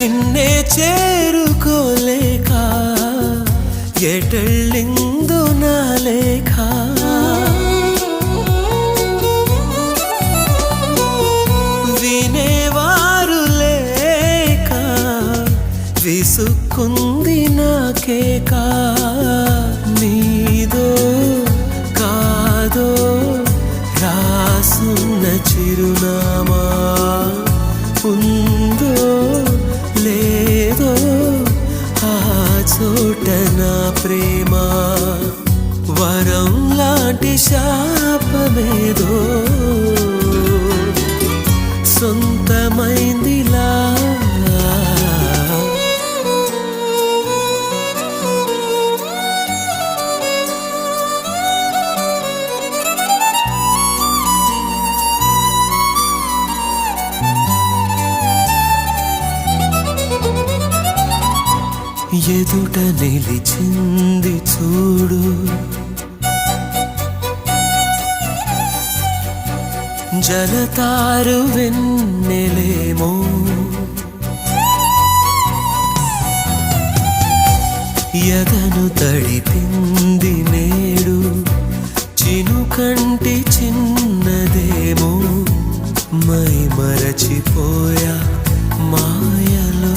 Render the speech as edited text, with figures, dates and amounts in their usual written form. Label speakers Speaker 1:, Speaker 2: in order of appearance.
Speaker 1: నిన్నే చేరుకోలేక ఎటళ్ళిందో నా లేఖ వినేవారు లేక విసుక్కుంది నాకేక నీదో కాదో రాసున్న చిరునామా ఉందో లేదో ఆ చోట నా ప్రేమ వరం లాంటి శాపమేదో సొంతమైందిలా ఎదుట నిలిచింది చూడు జలతారు వెన్నెలేమో ఎదను తడిపింది నేడు చినుకంటి చిన్నదేమో మై మరచిపోయా మాయలో